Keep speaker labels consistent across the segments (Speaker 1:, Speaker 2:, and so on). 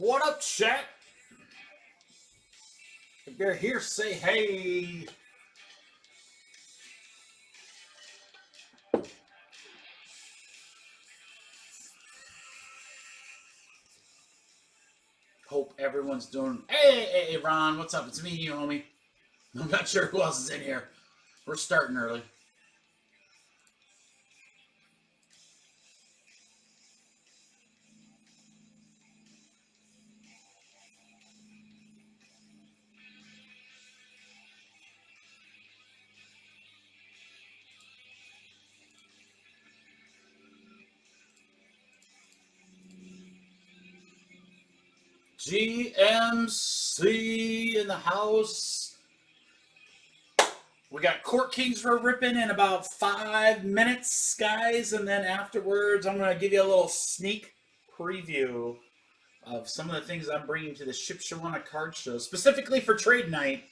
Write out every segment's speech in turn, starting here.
Speaker 1: What up, chat? If you're here, say hey. Hope everyone's doing. Hey, Ron, what's up? It's me, you homie. I'm not sure who else is in here. We're starting early. GMC in the house. We got Court Kings for ripping in about 5 minutes, guys, and then afterwards I'm going to give you a little sneak preview of some of the things I'm bringing to the Shipshewana card show, specifically for trade night.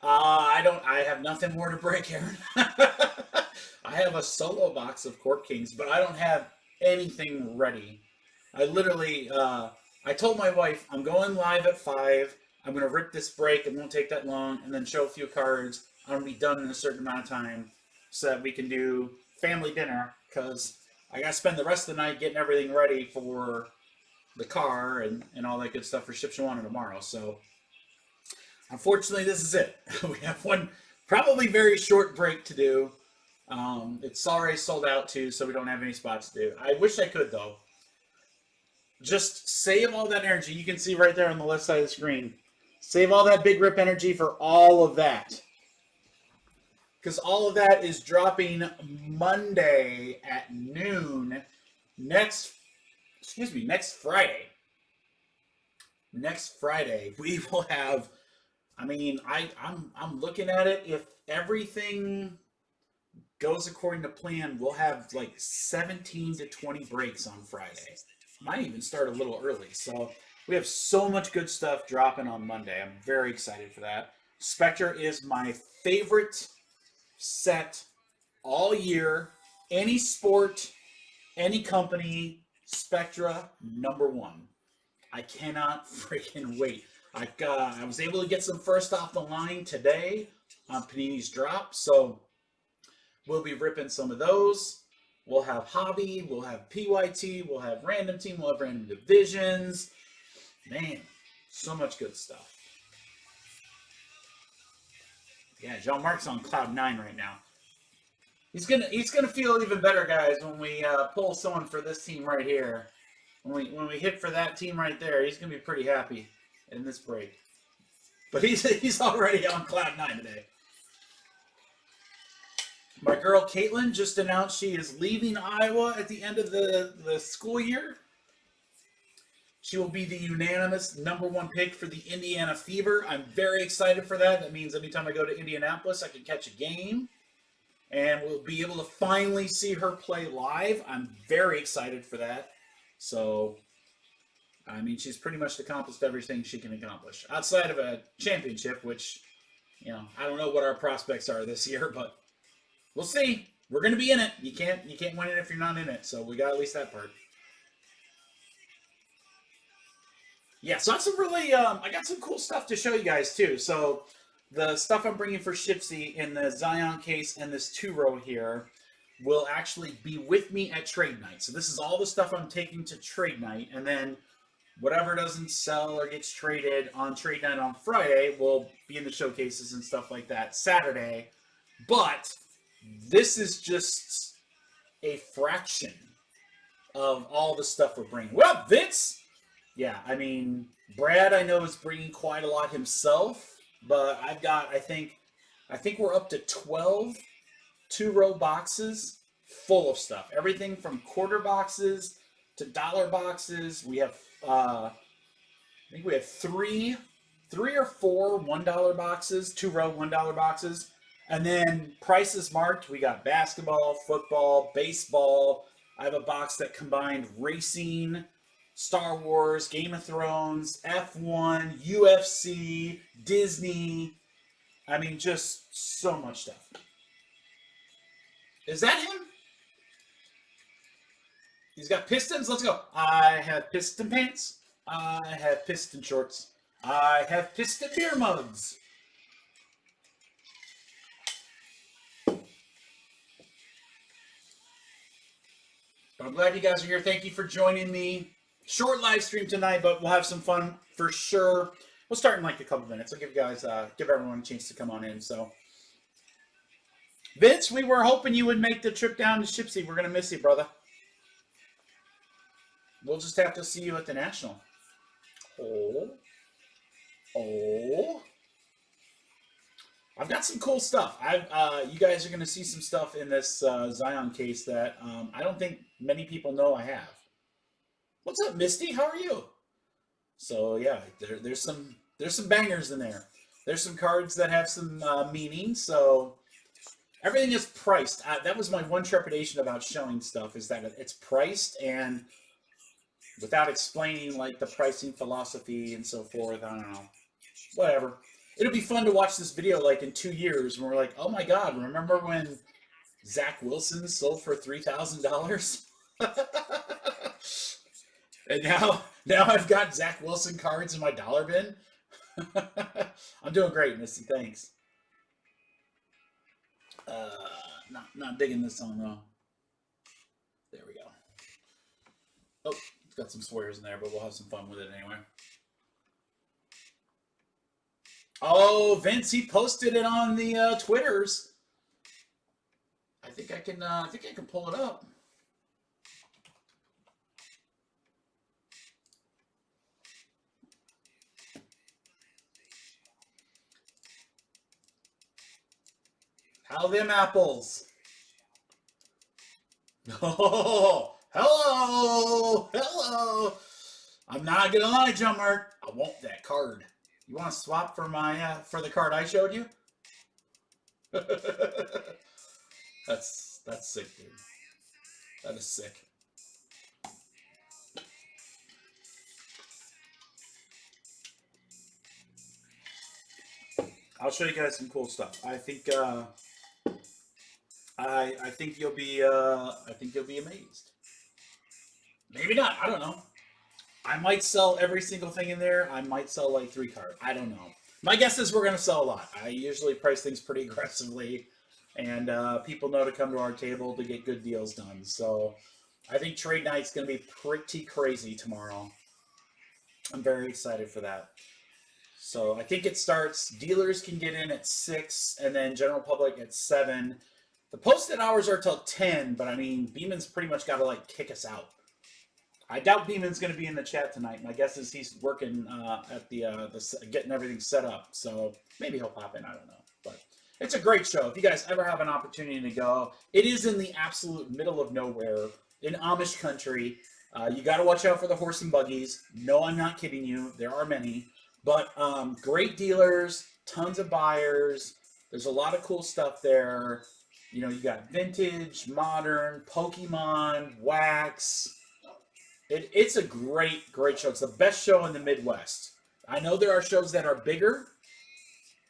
Speaker 1: I have nothing more to break, Aaron. I have a solo box of Court Kings, but I don't have anything ready. I literally, I told my wife, I'm going live at 5. I'm going to rip this break. It won't take that long, and then show a few cards. I'm going to be done in a certain amount of time so that we can do family dinner, because I got to spend the rest of the night getting everything ready for the car and all that good stuff for Shipshewana tomorrow. So, unfortunately, this is it. We have one probably very short break to do. It's already sold out too, so we don't have any spots to do. I wish I could, though. Just save all that energy. You can see right there on the left side of the screen. Save all that big rip energy for all of that. Because all of that is dropping Monday at noon next Friday. Next Friday, we will have, I mean, I'm looking at it. If everything goes according to plan, we'll have like 17 to 20 breaks on Friday. Might even start a little early. So we have so much good stuff dropping on Monday. I'm very excited for that. Spectre is my favorite set all year. Any sport, any company, Spectra #1. I cannot freaking wait. I was able to get some first off the line today on Panini's drop, so we'll be ripping some of those. We'll have Hobby, we'll have PYT, we'll have Random Team, we'll have Random Divisions. Man, so much good stuff. Yeah, Jean-Marc's on cloud 9 right now. He's gonna feel even better, guys, when we pull someone for this team right here. When we hit for that team right there, he's gonna be pretty happy in this break. But he's already on cloud 9 today. My girl Caitlin just announced she is leaving Iowa at the end of the school year. She will be the unanimous #1 pick for the Indiana Fever. I'm very excited for that. That means anytime I go to Indianapolis, I can catch a game. And we'll be able to finally see her play live. I'm very excited for that. So, I mean, she's pretty much accomplished everything she can accomplish. Outside of a championship, which, you know, I don't know what our prospects are this year, but we'll see. We're going to be in it. You can't win it if you're not in it. So we got at least that part. Yeah, so that's some really, I got some cool stuff to show you guys too. So the stuff I'm bringing for Shipsy in the Zion case and this 2-row here will actually be with me at trade night. So this is all the stuff I'm taking to trade night. And then whatever doesn't sell or gets traded on trade night on Friday will be in the showcases and stuff like that Saturday. But this is just a fraction of all the stuff we're bringing. What up, Vince? Yeah, I mean, Brad, I know, is bringing quite a lot himself, but I've got, I think we're up to 12 2-row boxes full of stuff. Everything from quarter boxes to dollar boxes. We have, I think we have three or four $1 boxes, 2-row $1 boxes. And then prices marked. We got basketball, football, baseball. I have a box that combined racing, Star Wars, Game of Thrones, F1, UFC, Disney. I mean, just so much stuff. Is that him? He's got pistons. Let's go. I have piston pants. I have piston shorts. I have piston beer mugs. But I'm glad you guys are here. Thank you for joining me. Short live stream tonight, but we'll have some fun for sure. We'll start in like a couple minutes. I'll give you guys, give everyone a chance to come on in. So, Vince, we were hoping you would make the trip down to Shipsy. We're gonna miss you, brother. We'll just have to see you at the National. Oh. I've got some cool stuff. You guys are going to see some stuff in this Zion case that I don't think many people know I have. What's up, Misty? How are you? So yeah, there's some bangers in there. There's some cards that have some meaning. So everything is priced. That was my one trepidation about showing stuff, is that it's priced, and without explaining like the pricing philosophy and so forth, I don't know. Whatever. It'll be fun to watch this video like in 2 years when we're like, oh my God, remember when Zach Wilson sold for $3,000? And now I've got Zach Wilson cards in my dollar bin. I'm doing great, Misty. Thanks. Not digging this song though. There we go. Oh, it's got some swears in there, but we'll have some fun with it anyway. Oh, Vince, he posted it on the Twitters. I think I can pull it up. How them apples? Oh, hello. I'm not gonna lie, Jummer. I want that card. You want to swap for my for the card I showed you? That's sick, dude. That is sick. I'll show you guys some cool stuff. I think I think you'll be amazed. Maybe not. I don't know. I might sell every single thing in there. I might sell like 3 cards. I don't know. My guess is we're going to sell a lot. I usually price things pretty aggressively, and people know to come to our table to get good deals done. So I think trade night's going to be pretty crazy tomorrow. I'm very excited for that. So I think it starts, dealers can get in at 6, and then general public at 7. The posted hours are till 10, but I mean, Beeman's pretty much got to like kick us out. I doubt Beeman's going to be in the chat tonight. My guess is he's working at the getting everything set up. So maybe he'll pop in. I don't know. But it's a great show. If you guys ever have an opportunity to go, it is in the absolute middle of nowhere in Amish country. You got to watch out for the horse and buggies. No, I'm not kidding you. There are many. But great dealers, tons of buyers. There's a lot of cool stuff there. You know, you got vintage, modern, Pokemon, wax. It's a great show. It's the best show in the Midwest. I know there are shows that are bigger,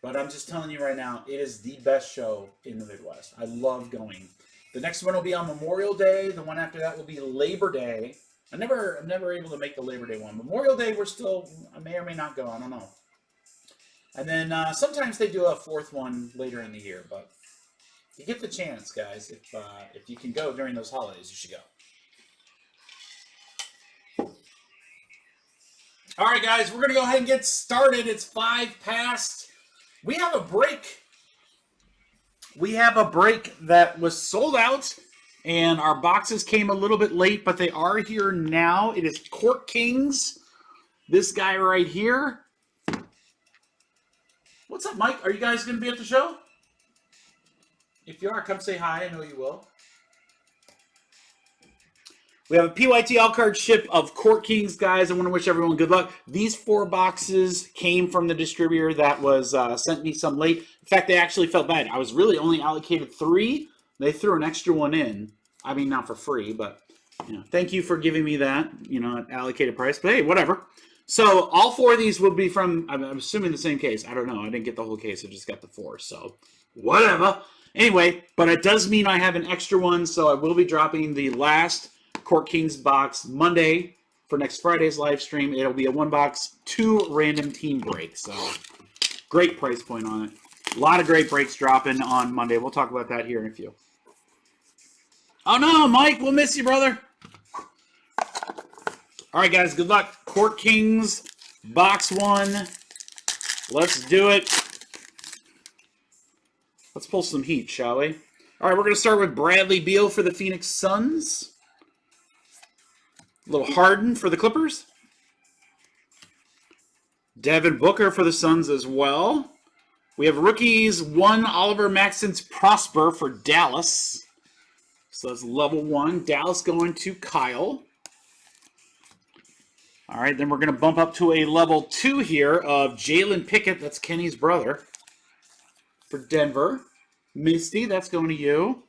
Speaker 1: but I'm just telling you right now, it is the best show in the Midwest. I love going. The next one will be on Memorial Day. The one after that will be Labor Day. I'm never able to make the Labor Day one. Memorial Day, I may or may not go. I don't know. And then sometimes they do a 4th one later in the year. But if you get the chance, guys, if you can go during those holidays, you should go. All right, guys, we're going to go ahead and get started. It's 5 past. We have a break. We have a break that was sold out, and our boxes came a little bit late, but they are here now. It is Court Kings. This guy right here. What's up, Mike? Are you guys going to be at the show? If you are, come say hi. I know you will. We have a PYTL card ship of Court Kings, guys. I want to wish everyone good luck. These 4 boxes came from the distributor that was sent me some late. In fact, they actually felt bad. I was really only allocated 3. They threw an extra one in. I mean, not for free, but you know, thank you for giving me that, you know, at allocated price. But hey, whatever. So all 4 of these will be from, I'm assuming the same case. I don't know. I didn't get the whole case. I just got the 4. So whatever. Anyway, but it does mean I have an extra one. So I will be dropping the last Court Kings box Monday for next Friday's live stream. It'll be a 1-box, 2 random team breaks. So great price point on it. A lot of great breaks dropping on Monday. We'll talk about that here in a few. Oh no, Mike, we'll miss you, brother. All right, guys, good luck. Court Kings box 1. Let's do it. Let's pull some heat, shall we? All right, we're going to start with Bradley Beal for the Phoenix Suns. A little Harden for the Clippers. Devin Booker for the Suns as well. We have rookies, 1 Oliver Maxence Prosper for Dallas. So that's level 1. Dallas going to Kyle. All right, then we're going to bump up to a level 2 here of Jalen Pickett. That's Kenny's brother. For Denver. Misty, that's going to you.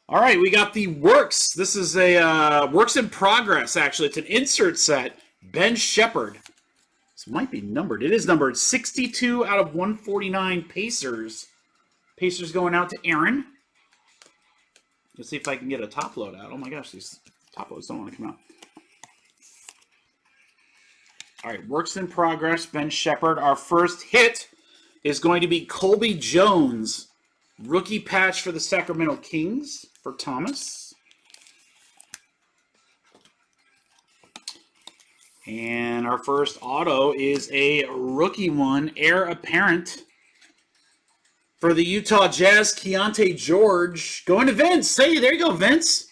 Speaker 1: All right, we got the Works. This is a Works in Progress, actually. It's an insert set. Ben Shepherd. This might be numbered. It is numbered 62 out of 149 Pacers. Pacers going out to Aaron. Let's see if I can get a top load out. Oh my gosh, these top loads don't want to come out. All right, Works in Progress, Ben Shepherd. Our first hit is going to be Colby Jones. Rookie patch for the Sacramento Kings for Thomas. And our first auto is a rookie one, heir apparent. For the Utah Jazz, Keontae George. Going to Vince. Hey, there you go, Vince.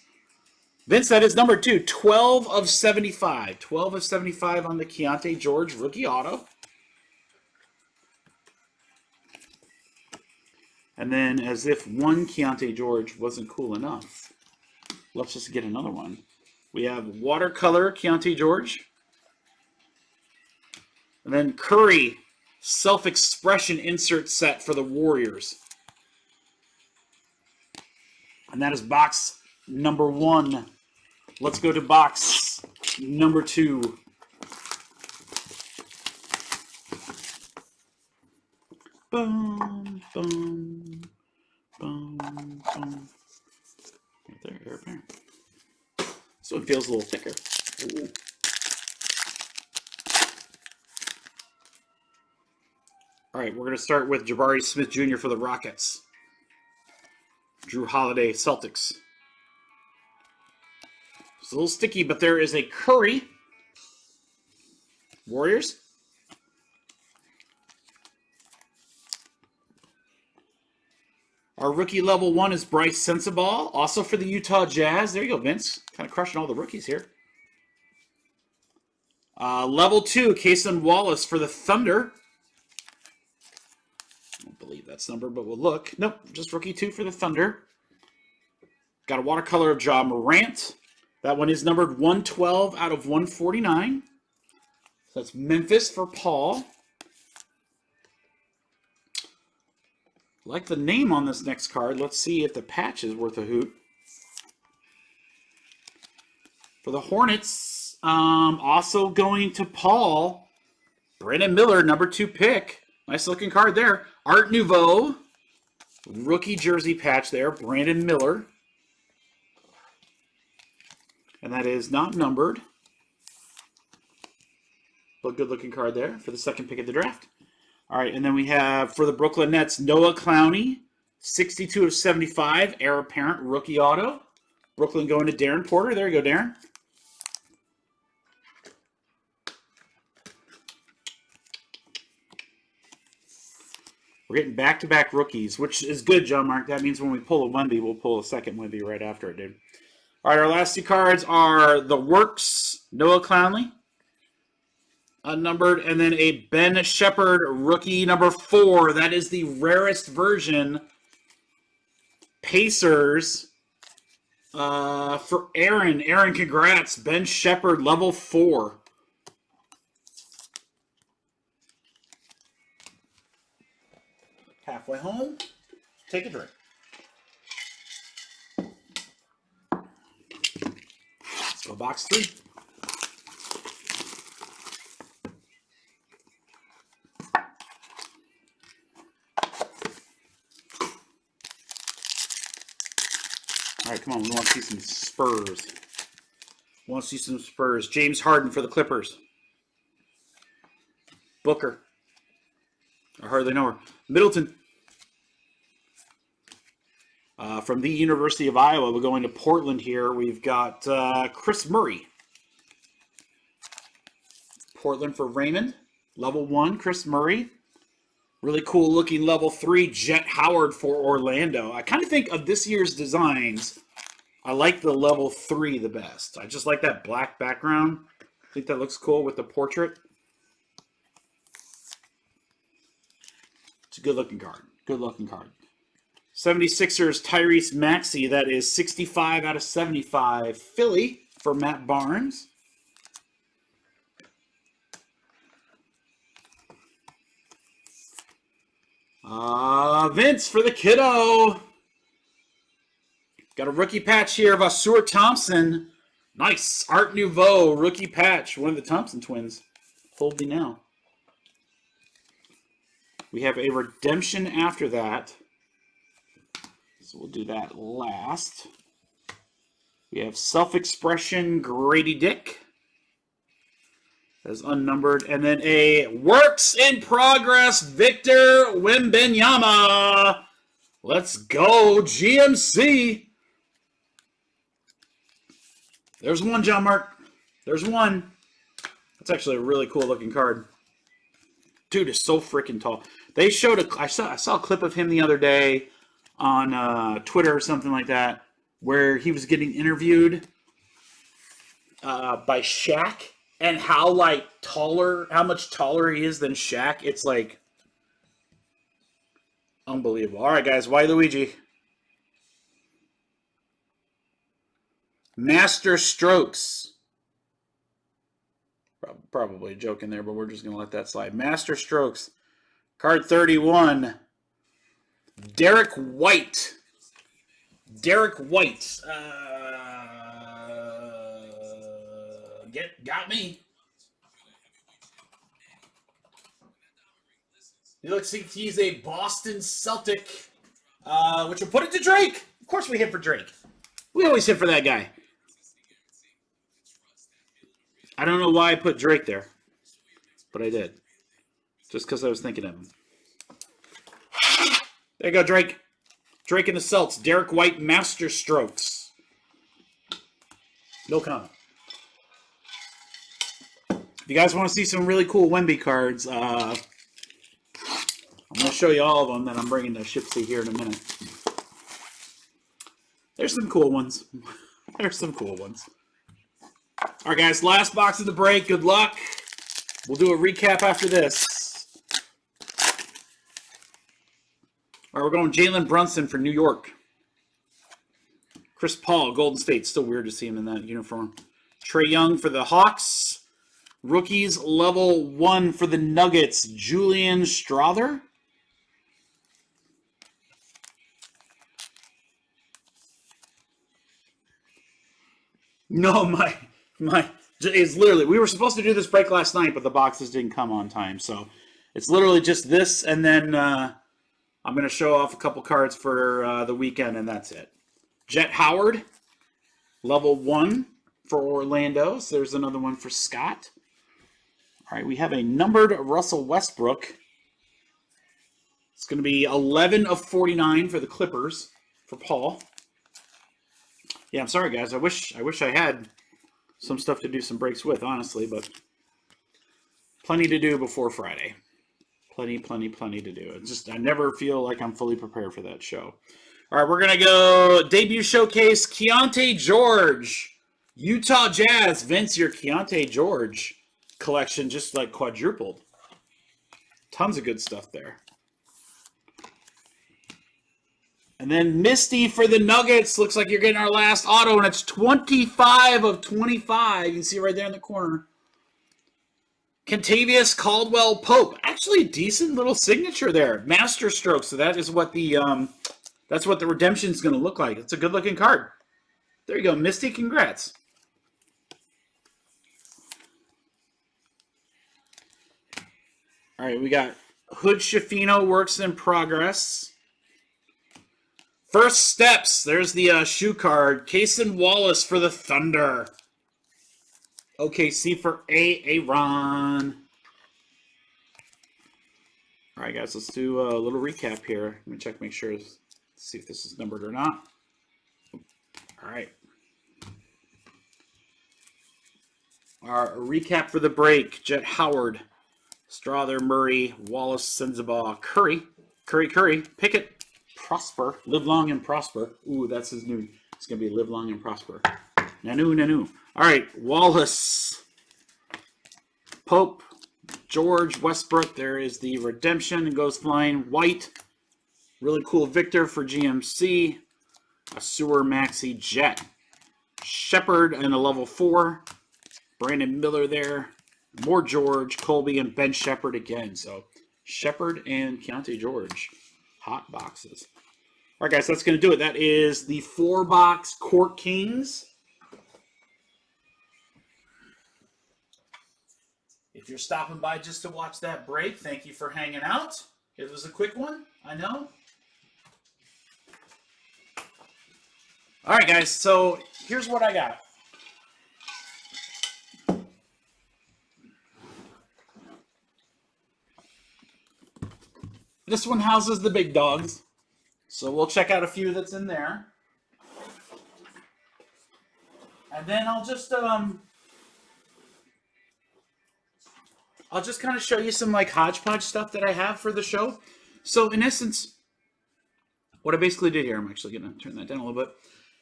Speaker 1: Vince, that is number 2. 12 of 75. 12 of 75 on the Keontae George rookie auto. And then, as if one Keontae George wasn't cool enough, let's just get another one. We have watercolor Keontae George. And then Curry, self-expression insert set for the Warriors. And that is box number 1. Let's go to box number 2. Boom, boom, boom, boom. Right there, air apparent. This one feels a little thicker. Ooh. All right, we're going to start with Jabari Smith Jr. for the Rockets. Drew Holiday, Celtics. It's a little sticky, but there is a Curry. Warriors. Our rookie level 1 is Bryce Sensabaugh, also for the Utah Jazz. There you go, Vince. Kind of crushing all the rookies here. Level 2, Cason Wallace for the Thunder. I don't believe that's numbered, but we'll look. Nope, just rookie 2 for the Thunder. Got a watercolor of Ja Morant. That one is numbered 112 out of 149. So that's Memphis for Paul. Like the name on this next card. Let's see if the patch is worth a hoot. For the Hornets, also going to Paul. Brandon Miller, number 2 pick. Nice looking card there. Art Nouveau. Rookie jersey patch there. Brandon Miller. And that is not numbered. But good looking card there for the second pick of the draft. All right, and then we have, for the Brooklyn Nets, Noah Clowney, 62 of 75, heir apparent rookie auto. Brooklyn going to Darren Porter. There you go, Darren. We're getting back-to-back rookies, which is good, John Mark. That means when we pull a Wemby, we'll pull a second Wemby right after it, dude. All right, our last 2 cards are the Works, Noah Clowney. Unnumbered, and then a Ben Shepherd rookie number 4. That is the rarest version. Pacers for Aaron. Aaron, congrats. Ben Shepherd, level 4. Halfway home. Take a drink. Let's go box 3. All right, come on. We want to see some Spurs. Want to see some Spurs. James Harden for the Clippers. Booker. I hardly know her. Middleton. From the University of Iowa, we're going to Portland here. We've got Chris Murray. Portland for Raymond. Level 1, Chris Murray. Really cool looking level 3, Jet Howard for Orlando. I kind of think of this year's designs, I like the level 3 the best. I just like that black background. I think that looks cool with the portrait. It's a good looking card. Good looking card. 76ers Tyrese Maxey. That is 65 out of 75. Philly for Matt Barnes. Vince for the kiddo. Got a rookie patch here of Asur Thompson. Nice. Art Nouveau rookie patch. One of the Thompson twins. Hold me now. We have a redemption after that. So we'll do that last. We have Self-Expression Grady Dick. That's unnumbered. And then a Works in Progress Victor Wembanyama. Let's go, GMC. There's one, John Mark. There's one. That's actually a really cool looking card. Dude is so freaking tall. They showed I saw a clip of him the other day on Twitter or something like that, where he was getting interviewed by Shaq, and how much taller he is than Shaq. It's like unbelievable. All right, guys, why Luigi? Master Strokes. Probably joking there, but we're just going to let that slide. Master Strokes. Card 31. Derek White. Derek White. Got me. He looks like he's a Boston Celtic, which will put it to Drake. Of course we hit for Drake. We always hit for that guy. I don't know why I put Drake there, but I did. Just because I was thinking of him. There you go, Drake. Drake and the Celts. Derek White, Master Strokes. No comment. If you guys want to see some really cool Wemby cards, I'm going to show you all of them that I'm bringing to Shipsy here in a minute. There's some cool ones. There's some cool ones. All right, guys, last box of the break. Good luck. We'll do a recap after this. All right, we're going Jalen Brunson for New York. Chris Paul, Golden State. Still weird to see him in that uniform. Trae Young for the Hawks. Rookies level 1 for the Nuggets. Julian Strawther. No, it's literally, we were supposed to do this break last night, but the boxes didn't come on time. So it's literally just this, and then I'm going to show off a couple cards for the weekend, and that's it. Jet Howard, level 1 for Orlando. So there's another one for Scott. All right, we have a numbered Russell Westbrook. It's going to be 11 of 49 for the Clippers for Paul. Yeah, I'm sorry, guys. I wish I had some stuff to do some breaks with, honestly, but plenty to do before Friday. Plenty to do. It's just I never feel like I'm fully prepared for that show. All right, we're going to go debut showcase, Keontae George. Utah Jazz. Vince, your Keontae George collection just like quadrupled. Tons of good stuff there. And then Misty for the Nuggets. Looks like you're getting our last auto, and it's 25 of 25. You can see right there in the corner. Kentavious Caldwell Pope. Actually, decent little signature there. Master stroke. So that is what the that's what the redemption is going to look like. It's a good looking card. There you go, Misty. Congrats. All right, we got Hood Shifino Works in Progress. First Steps. There's the shoe card. Cason Wallace for the Thunder. OKC for Aaron. All right, guys, let's do a little recap here. Let me check, make sure, see if this is numbered or not. All right. Our recap for the break: Jet Howard, Strother, Murray, Wallace, Sensabaugh, Curry, Pickett, Prosper, Live Long and Prosper. Ooh, that's his new. It's gonna be Live Long and Prosper. Nanu. All right, Wallace, Pope, George, Westbrook. There is the redemption and goes flying. White, really cool Victor for GMC. A Sewer Maxi Jet. Shepard and a level 4. Brandon Miller there. More George, Colby, and Ben Shepard again. So Shepard and Keontae George. Hot boxes. All right, guys, that's going to do it. That is the 4-box Court Kings. If you're stopping by just to watch that break, thank you for hanging out. It was a quick one, I know. All right, guys, so here's what I got. This one houses the big dogs, so we'll check out a few that's in there. And then I'll just kind of show you some like hodgepodge stuff that I have for the show. So in essence, what I basically did here, I'm actually going to turn that down a little bit.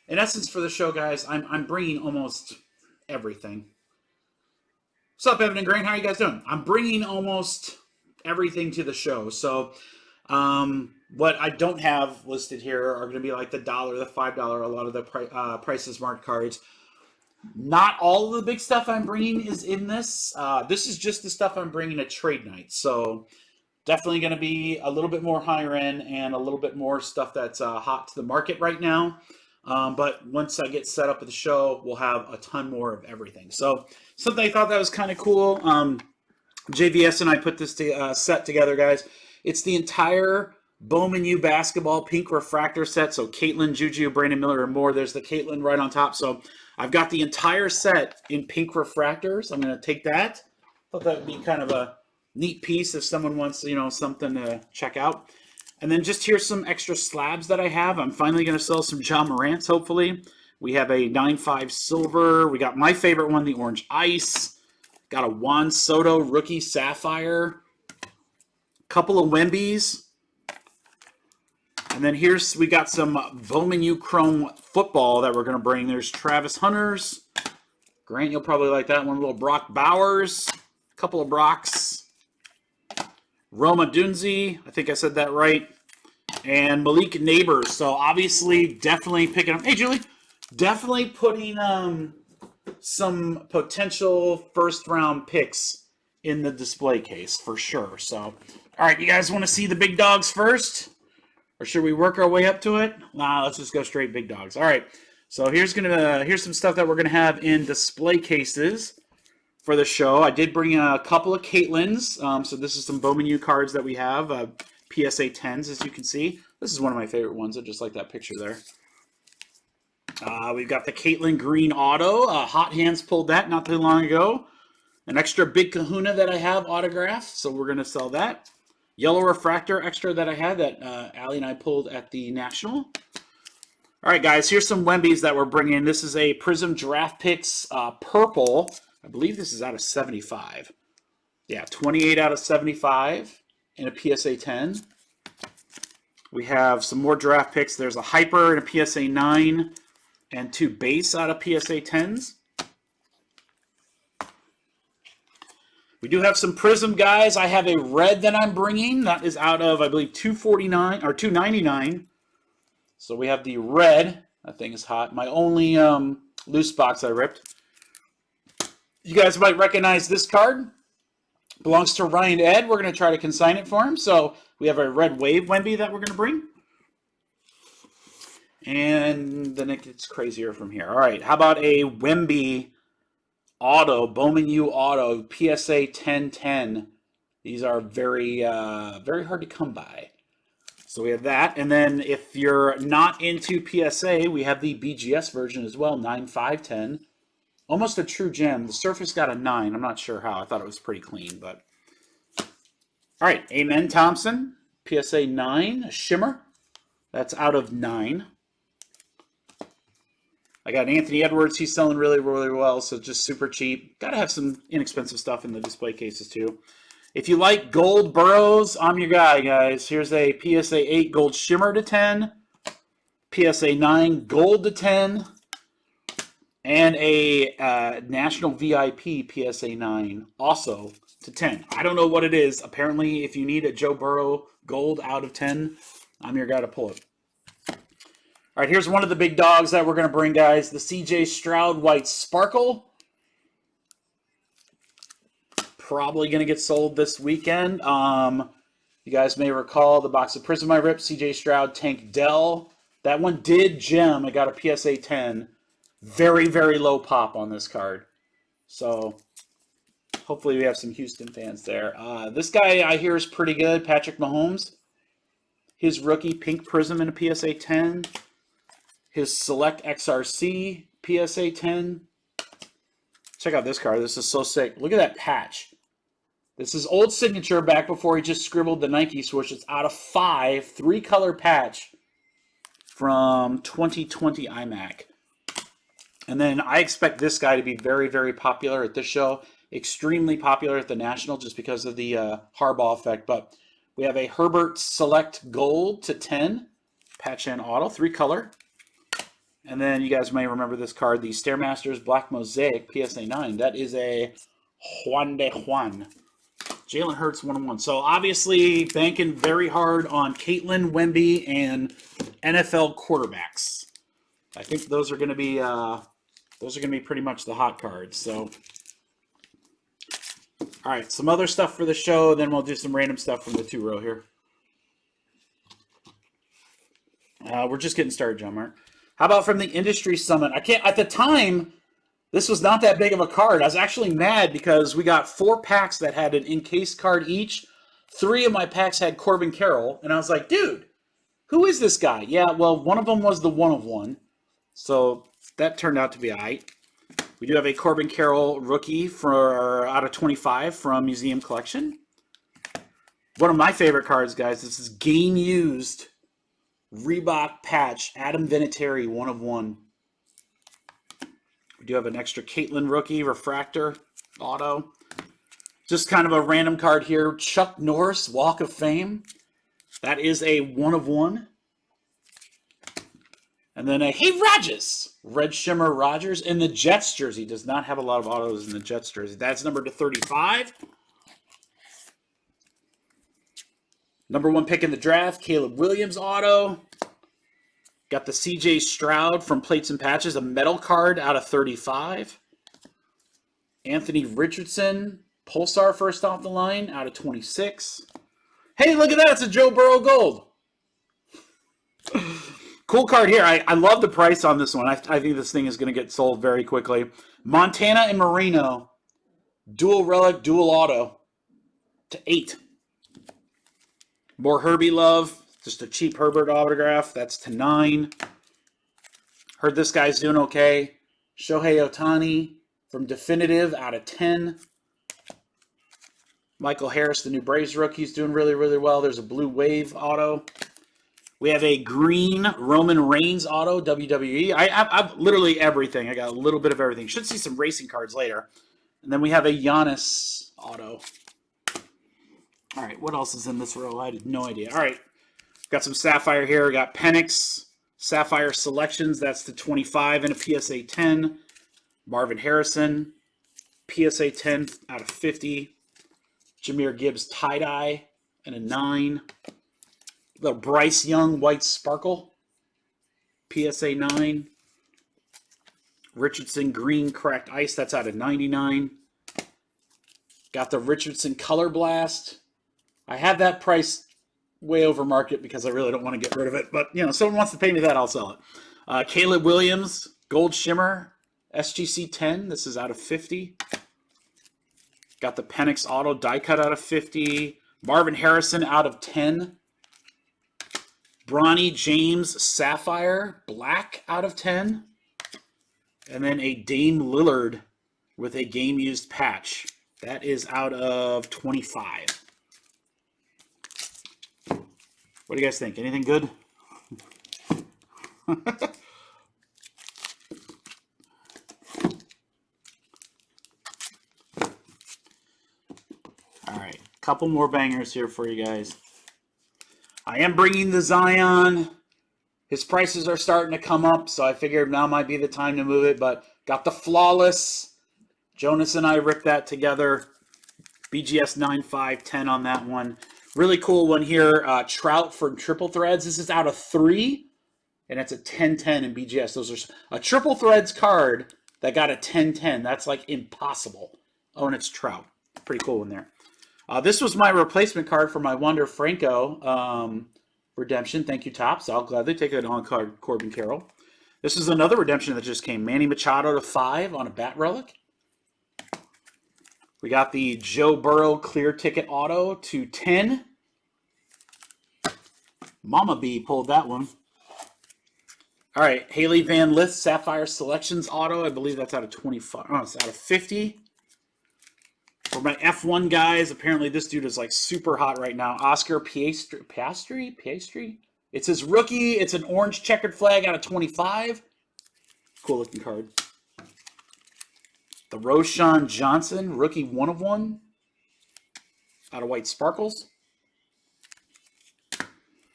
Speaker 1: In essence, for the show, guys, I'm bringing almost everything. What's up, Evan and Grant? How are you guys doing? I'm bringing almost everything to the show. So what I don't have listed here are going to be like the $1, the $5, a lot of the prices marked cards. Not all of the big stuff I'm bringing is in this. This is just the stuff I'm bringing at trade night. So definitely going to be a little bit more higher end and a little bit more stuff that's hot to the market right now. But once I get set up at the show, we'll have a ton more of everything. So something I thought that was kind of cool. JVS and I put this set together, guys. It's the entire Bowman U basketball pink refractor set. So Caitlin, Juju, Brandon Miller, and more. There's the Caitlin right on top. So I've got the entire set in pink refractors. I'm going to take that. Thought that would be kind of a neat piece if someone wants, something to check out. And then just here's some extra slabs that I have. I'm finally going to sell some John Morant's, hopefully. We have a 9.5 silver. We got my favorite one, the orange ice. Got a Juan Soto rookie sapphire. Couple of Wembies. And then we got some Bowman U Chrome football that we're going to bring. There's Travis Hunters. Grant, you'll probably like that one. A little Brock Bowers. A couple of Brocks. Roma Dunzi, I think I said that right, and Malik Neighbors. So obviously, definitely picking up. Hey, Julie, definitely putting some potential first-round picks in the display case for sure. So, all right, you guys want to see the big dogs first, or should we work our way up to it? Nah, let's just go straight big dogs. All right. So here's some stuff that we're gonna have in display cases for the show. I did bring a couple of Caitlins. So this is some Bowman U cards that we have. PSA 10s, as you can see. This is one of my favorite ones. I just like that picture there. We've got the Caitlin Green Auto. Hot Hands pulled that not too long ago. An extra Big Kahuna that I have autographed. So we're going to sell that. Yellow Refractor extra that I had that Allie and I pulled at the National. All right, guys. Here's some Wembies that we're bringing. This is a Prism Draft Picks purple. I believe this is out of 75. Yeah, 28 out of 75 in a PSA 10. We have some more draft picks. There's a Hyper and a PSA 9 and 2 base out of PSA 10s. We do have some Prism, guys. I have a red that I'm bringing. That is out of, I believe, 249 or 299. So we have the red. That thing is hot. My only loose box I ripped. You guys might recognize this card. Belongs to Ryan Ed. We're going to try to consign it for him. So we have a red Wave Wemby that we're going to bring. And then it gets crazier from here. All right. How about a Wemby Auto, Bowman U Auto, PSA 1010. These are very hard to come by. So we have that. And then if you're not into PSA, we have the BGS version as well, 9.510. Almost a true gem. The surface got a 9. I'm not sure how. I thought it was pretty clean, but... All right, Amen Thompson, PSA 9, a shimmer. That's out of 9. I got Anthony Edwards. He's selling really, really well, so just super cheap. Got to have some inexpensive stuff in the display cases, too. If you like gold burrows, I'm your guy, guys. Here's a PSA 8 gold shimmer to 10, PSA 9 gold to 10, and a National VIP PSA 9 also to 10. I don't know what it is. Apparently, if you need a Joe Burrow gold out of 10, I'm your guy to pull it. All right, here's one of the big dogs that we're going to bring, guys. The CJ Stroud White Sparkle. Probably going to get sold this weekend. You guys may recall the box of Prism I ripped, CJ Stroud Tank Dell. That one did gem. I got a PSA 10. Very, very low pop on this card. So hopefully we have some Houston fans there. This guy I hear is pretty good, Patrick Mahomes. His rookie Pink Prism in a PSA 10. His Select XRC PSA 10. Check out this card. This is so sick. Look at that patch. This is old signature back before he just scribbled the Nike swoosh. It's out of 5, 3-color patch from 2020 iMac. And then I expect this guy to be very, very popular at this show. Extremely popular at the National just because of the Harbaugh effect. But we have a Herbert Select Gold to 10. Patch and auto, 3-color. And then you guys may remember this card, the Stairmasters Black Mosaic PSA 9. That is a Juan de Juan. Jalen Hurts 1-1. So obviously banking very hard on Caitlin, Wemby, and NFL quarterbacks. I think those are going to be pretty much the hot cards. So, all right, some other stuff for the show. Then we'll do some random stuff from the 2-row here. We're just getting started, John Mark. How about from the Industry Summit? At the time, this was not that big of a card. I was actually mad because we got 4 packs that had an encased card each. 3 of my packs had Corbin Carroll. And I was like, dude, who is this guy? Yeah, well, one of them was the 1-of-1. So that turned out to be all right. We do have a Corbin Carroll rookie for out of 25 from Museum Collection. One of my favorite cards, guys. This is game used Reebok patch, Adam Vinatieri, 1-of-1. We do have an extra Caitlin rookie, refractor, auto. Just kind of a random card here. Chuck Norris, Walk of Fame. That is a 1-of-1. And then a Hey Rogers, Red Shimmer Rogers in the Jets jersey. Does not have a lot of autos in the Jets jersey. That's numbered to 35. Number 1 pick in the draft, Caleb Williams auto. Got the CJ Stroud from Plates and Patches, a metal card out of 35. Anthony Richardson, Pulsar first off the line out of 26. Hey, look at that. It's a Joe Burrow gold. Cool card here. I love the price on this one. I think this thing is going to get sold very quickly. Montana and Marino, dual relic, dual auto to 8. More Herbie love, just a cheap Herbert autograph. That's to 9. Heard this guy's doing okay. Shohei Ohtani from Definitive out of 10. Michael Harris, the new Braves rookie, is doing really, really well. There's a Blue Wave auto. We have a green Roman Reigns auto, WWE. I've literally everything. I got a little bit of everything. Should see some racing cards later. And then we have a Giannis auto. All right, what else is in this row? I had no idea. All right, got some Sapphire here. We got Penix, Sapphire Selections. That's the 25 and a PSA 10. Marvin Harrison, PSA 10 out of 50. Jahmyr Gibbs tie-dye and a 9. The Bryce Young White Sparkle, PSA 9. Richardson Green Cracked Ice, that's out of 99. Got the Richardson Color Blast. I have that price way over market because I really don't want to get rid of it. But, you know, someone wants to pay me that, I'll sell it. Caleb Williams, Gold Shimmer, SGC 10. This is out of 50. Got the Penix Auto die cut out of 50. Marvin Harrison out of 10. Bronny James Sapphire Black out of 10. And then a Dame Lillard with a game-used patch. That is out of 25. What do you guys think? Anything good? All right, couple more bangers here for you guys. I am bringing the Zion. His prices are starting to come up, so I figured now might be the time to move it, but got the Flawless. Jonas and I ripped that together. BGS 9510 on that one. Really cool one here. Trout from Triple Threads. This is out of 3, and it's a 1010 in BGS. Those are a Triple Threads card that got a 1010. That's like impossible. Oh, and it's Trout. Pretty cool one there. This was my replacement card for my Wander Franco redemption. Thank you, Tops. I'll gladly take it on card, Corbin Carroll. This is another redemption that just came. Manny Machado to 5 on a Bat Relic. We got the Joe Burrow clear ticket auto to 10. Mama B pulled that one. All right, Haley Van Lith Sapphire Selections auto. I believe that's out of 25. Oh, it's out of 50. For my F1 guys, apparently this dude is like super hot right now. Oscar Piastri? It's his rookie. It's an orange checkered flag out of 25. Cool looking card. The Roshan Johnson, rookie 1 of 1. Out of White Sparkles.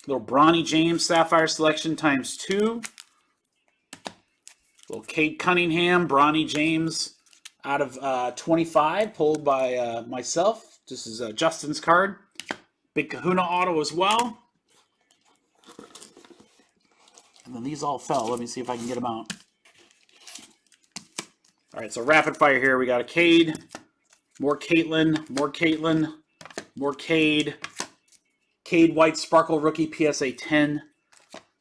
Speaker 1: Little Bronny James Sapphire Selection times 2. Little Cade Cunningham, Bronny James out of 25, pulled by myself. This is Justin's card. Big Kahuna auto as well. And then these all fell. Let me see if I can get them out. All right, so rapid fire here. We got a Cade, more Caitlin, more Caitlin, more Cade. Cade White Sparkle rookie PSA 10.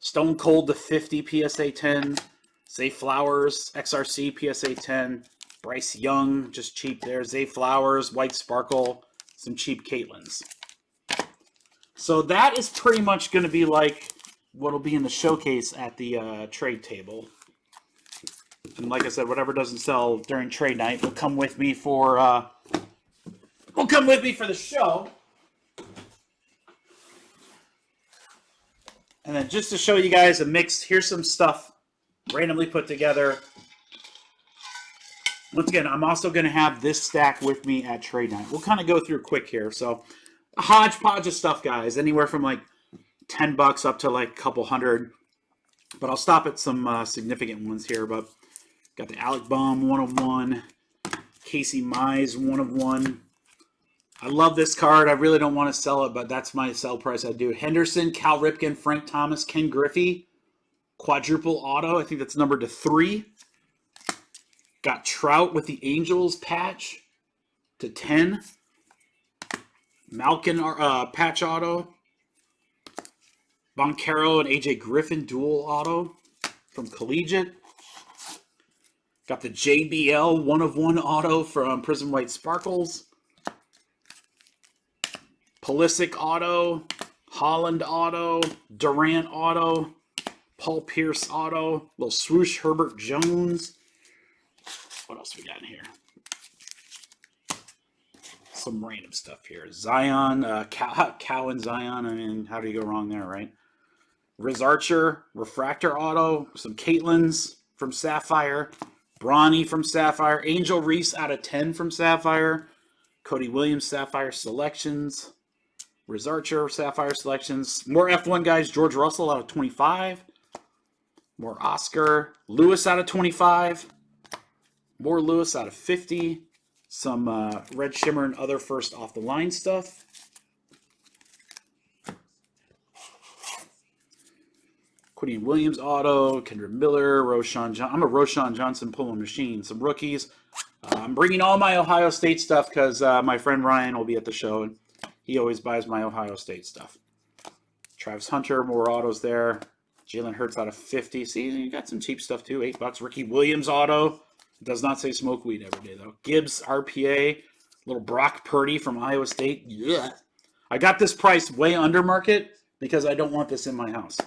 Speaker 1: Stone Cold to 50 PSA 10. Zay Flowers XRC PSA 10. Bryce Young, just cheap there. Zay Flowers, White Sparkle, some cheap Caitlins. So that is pretty much going to be like what'll be in the showcase at the trade table. And like I said, whatever doesn't sell during trade night will come with me for the show. And then just to show you guys a mix, here's some stuff randomly put together. Once again, I'm also going to have this stack with me at trade night. We'll kind of go through quick here. So a hodgepodge of stuff, guys, anywhere from like $10 up to like a couple hundred. But I'll stop at some significant ones here. But got the Alec Baum 1 of 1, Casey Mize 1 of 1. I love this card. I really don't want to sell it, but that's my sell price. I do. Henderson, Cal Ripken, Frank Thomas, Ken Griffey, quadruple auto. I think that's numbered to 3. Got Trout with the Angels patch to 10. Malkin patch auto. Boncaro and AJ Griffin dual auto from Collegiate. Got the JBL 1 of 1 auto from Prism White Sparkles. Pulisic auto. Holland auto. Durant auto. Paul Pierce auto. Little swoosh Herbert Jones. What else we got in here? Some random stuff here. Zion, Cow and Zion. I mean, how do you go wrong there, right? Riz Archer, Refractor auto. Some Caitlins from Sapphire. Bronny from Sapphire. Angel Reese out of 10 from Sapphire. Cody Williams Sapphire Selections. Riz Archer Sapphire Selections. More F1 guys. George Russell out of 25. More Oscar. Lewis out of 25. More Lewis out of 50. Some Red Shimmer and other first off the line stuff. Quinton Williams auto, Kendra Miller, Roshan Johnson. I'm a Roshan Johnson pulling machine. Some rookies. I'm bringing all my Ohio State stuff because my friend Ryan will be at the show and he always buys my Ohio State stuff. Travis Hunter, more autos there. Jalen Hurts out of 50. See, you got some cheap stuff too. $8. Ricky Williams auto. It does not say smoke weed every day though. Gibbs RPA. Little Brock Purdy from Iowa State. Yeah. I got this price way under market because I don't want this in my house.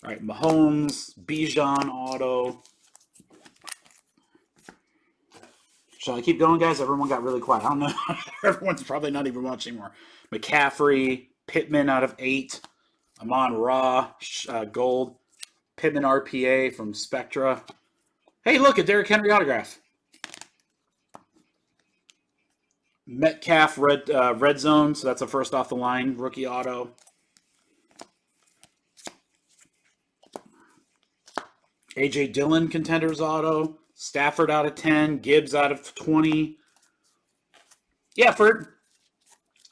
Speaker 1: All right, Mahomes, Bijan auto. Shall I keep going, guys? Everyone got really quiet. I don't know. Everyone's probably not even watching anymore. McCaffrey, Pittman out of 8. Amon-Ra, gold. Pittman RPA from Spectra. Hey, look, a Derrick Henry autograph. Metcalf, red zone, so that's a first off the line. Rookie auto. A.J. Dillon, contenders auto. Stafford out of 10. Gibbs out of 20. Yeah, Ferd.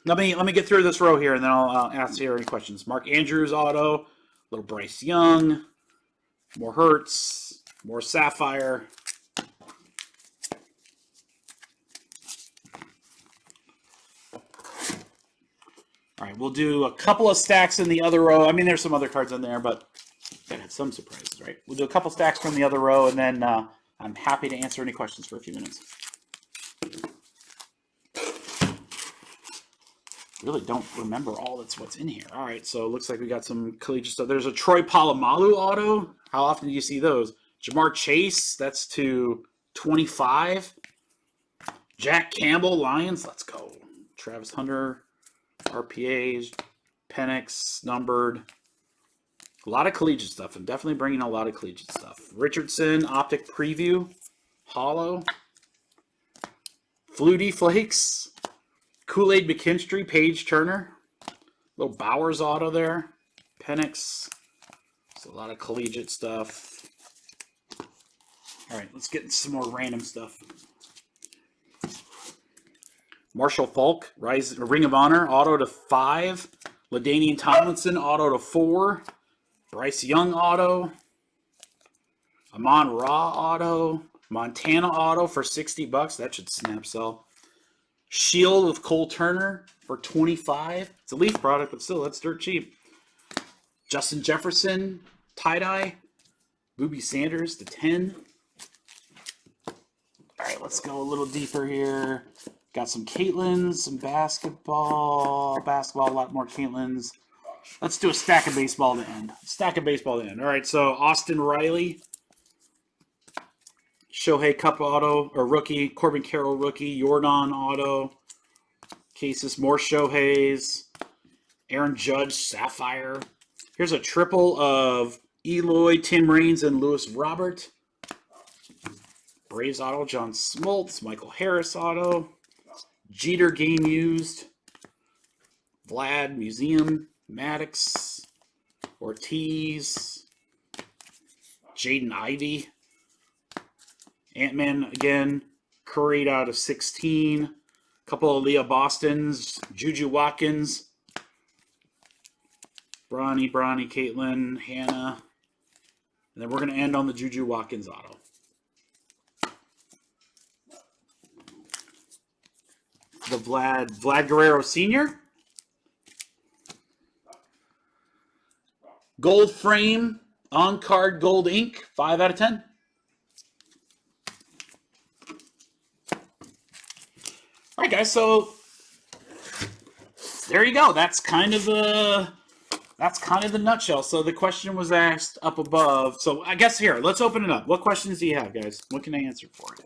Speaker 1: Let me get through this row here, and then I'll ask you any questions. Mark Andrews auto. Little Bryce Young. More Hurts. More Sapphire. All right, we'll do a couple of stacks in the other row. I mean, there's some other cards in there, but that had some surprises, right? We'll do a couple stacks from the other row, and then I'm happy to answer any questions for a few minutes. Really don't remember all that's what's in here. All right, so it looks like we got some collegiate stuff. There's a Troy Polamalu auto. How often do you see those? Jamar Chase, that's to 25. Jack Campbell, Lions, let's go. Travis Hunter, RPAs, Penix, numbered. A lot of collegiate stuff. I'm definitely bringing a lot of collegiate stuff. Richardson, Optic Preview, Hollow. Flutie Flakes. Kool-Aid McKinstry, Page Turner. Little Bowers auto there. Penix. So a lot of collegiate stuff. All right, let's get some more random stuff. Marshall Falk, Ring of Honor, auto to 5. LaDainian Tomlinson, auto to 4. Bryce Young auto. Amon-Ra auto. Montana auto for $60. That should snap sell. Shield with Cole Turner for 25. It's a Leaf product, but still, that's dirt cheap. Justin Jefferson, tie-dye. Booby Sanders to 10. All right, let's go a little deeper here. Got some Caitlins, some basketball, a lot more Caitlins. Let's do a stack of baseball to end. All right, so Austin Riley, Shohei Cup auto, or rookie, Corbin Carroll rookie, Jordan auto, cases, more Shoheis, Aaron Judge, Sapphire. Here's a triple of Eloy, Tim Raines, and Lewis Robert. Braves auto, John Smoltz, Michael Harris auto, Jeter game used, Vlad Museum, Maddox, Ortiz, Jaden Ivey, Ant-Man again, Curried out of 16, a couple of Leah Bostons, Juju Watkins, Bronny, Caitlin, Hannah, and then we're going to end on the Juju Watkins auto. The Vlad Guerrero Sr. Gold frame, on-card gold ink, 5 out of 10. All right, guys, so there you go. That's kind of the nutshell. So the question was asked up above. So I guess here, let's open it up. What questions do you have, guys? What can I answer for you?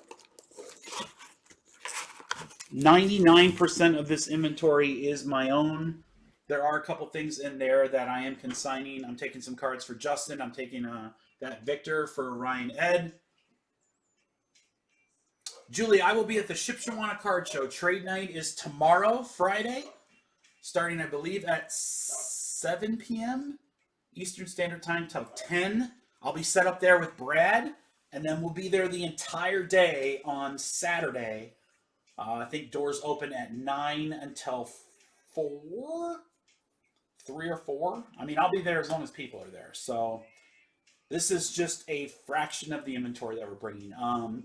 Speaker 1: 99% of this inventory is my own. There are a couple things in there that I am consigning. I'm taking some cards for Justin. I'm taking that Victor for Ryan Ed. Julie, I will be at the Shipshewana card show. Trade night is tomorrow, Friday, starting, I believe, at 7 p.m. Eastern Standard Time till 10. I'll be set up there with Brad, and then we'll be there the entire day on Saturday. I think doors open at 9 until 4, 3 or 4. I mean, I'll be there as long as people are there. So this is just a fraction of the inventory that we're bringing.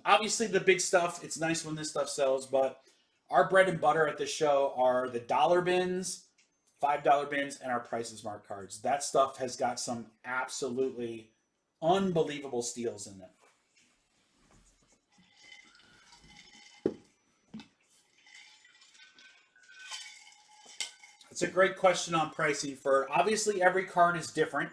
Speaker 1: Obviously, the big stuff, it's nice when this stuff sells, but our bread and butter at the show are the dollar bins, $5 bins, and our Prices Mark cards. That stuff has got some absolutely unbelievable steals in it. It's a great question on pricing for, obviously every card is different.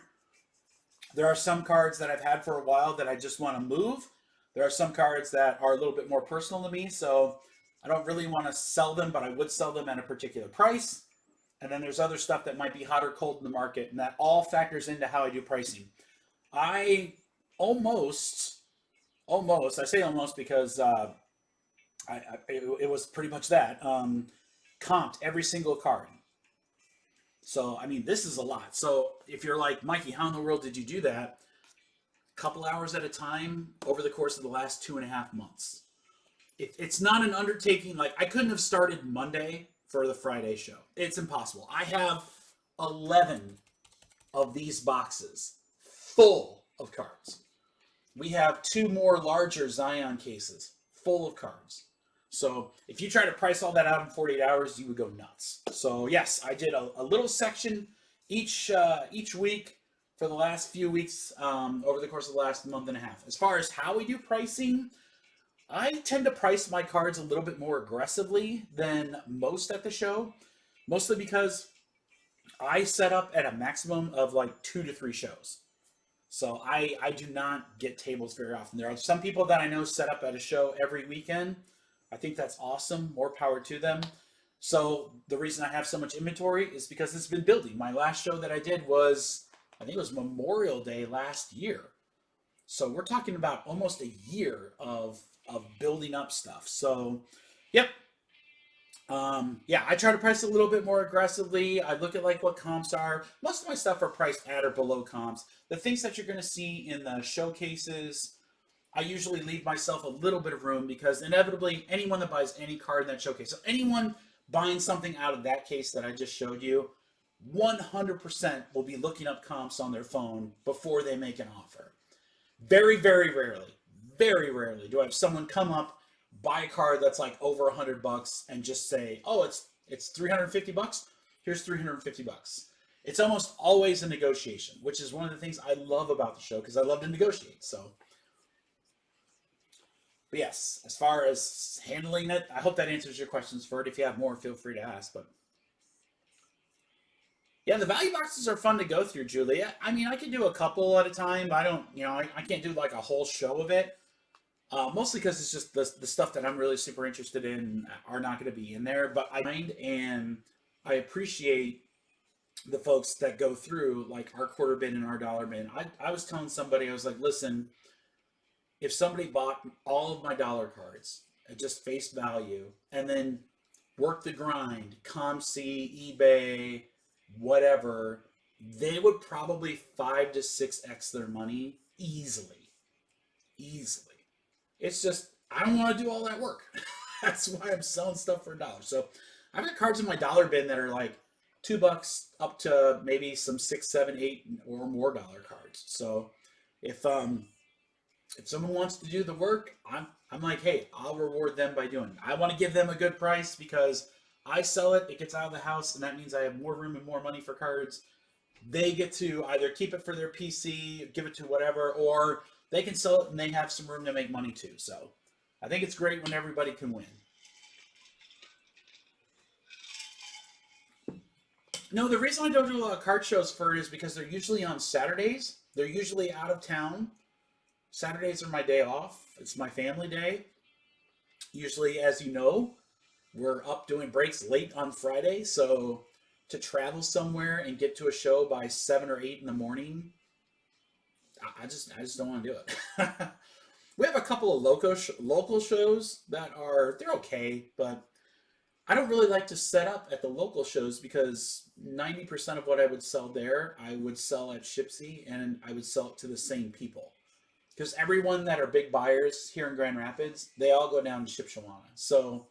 Speaker 1: There are some cards that I've had for a while that I just want to move. There are some cards that are a little bit more personal to me, so I don't really want to sell them, but I would sell them at a particular price. And then there's other stuff that might be hot or cold in the market, and that all factors into how I do pricing. I almost, I say almost because it was pretty much that, comped every single card. So, I mean, this is a lot. So, if you're like, Mikey, how in the world did you do that? A couple hours at a time over the course of the last 2.5 months. It's not an undertaking. Like, I couldn't have started Monday for the Friday show. It's impossible. I have 11 of these boxes full of cards. We have 2 more larger Zion cases full of cards. So if you try to price all that out in 48 hours, you would go nuts. So yes, I did a little section each week for the last few weeks over the course of the last month and a half. As far as how we do pricing, I tend to price my cards a little bit more aggressively than most at the show, mostly because I set up at a maximum of like 2 to 3 shows. So I do not get tables very often. There are some people that I know set up at a show every weekend. I think that's awesome. More power to them. So the reason I have so much inventory is because it's been building. My last show that I did was, I think it was Memorial Day last year. So we're talking about almost a year of building up stuff. So, yep. Yeah, I try to price a little bit more aggressively. I look at like what comps are. Most of my stuff are priced at or below comps. The things that you're going to see in the showcases, I usually leave myself a little bit of room because inevitably anyone that buys any card in that showcase, so anyone buying something out of that case that I just showed you, 100% will be looking up comps on their phone before they make an offer. Very, very rarely do I have someone come up, buy a card that's like over $100 and just say, "Oh, it's $350. Here's $350." It's almost always a negotiation, which is one of the things I love about the show because I love to negotiate. So, but yes, as far as handling it, I hope that answers your questions, Ferd. If you have more, feel free to ask. But yeah, the value boxes are fun to go through, Julia. I mean, I can do a couple at a time. I don't, I can't do like a whole show of it. Mostly because it's just the stuff that I'm really super interested in are not going to be in there. But I mind and I appreciate the folks that go through like our quarter bin and our dollar bin. I was telling somebody, I was like, listen, if somebody bought all of my dollar cards at just face value and then worked the grind, ComC, eBay, whatever, they would probably 5 to 6x their money easily. Easily. It's just, I don't want to do all that work. That's why I'm selling stuff for $1. So I've got cards in my dollar bin that are like $2 up to maybe some 6, 7, 8 or more dollar cards. So if someone wants to do the work, I'm like, hey, I'll reward them by doing it. I want to give them a good price because I sell it, it gets out of the house, and that means I have more room and more money for cards. They get to either keep it for their PC, give it to whatever, or they can sell it and they have some room to make money too. So I think it's great when everybody can win. No, the reason I don't do a lot of card shows for it is because they're usually on Saturdays. They're usually out of town. Saturdays are my day off. It's my family day. Usually, as you know, we're up doing breaks late on Friday. So to travel somewhere and get to a show by 7 or 8 in the morning, I just don't want to do it. We have a couple of local shows that they're okay, but I don't really like to set up at the local shows because 90% of what I would sell there, I would sell at Shipsy and I would sell it to the same people. Because everyone that are big buyers here in Grand Rapids, they all go down to Shipshewana. So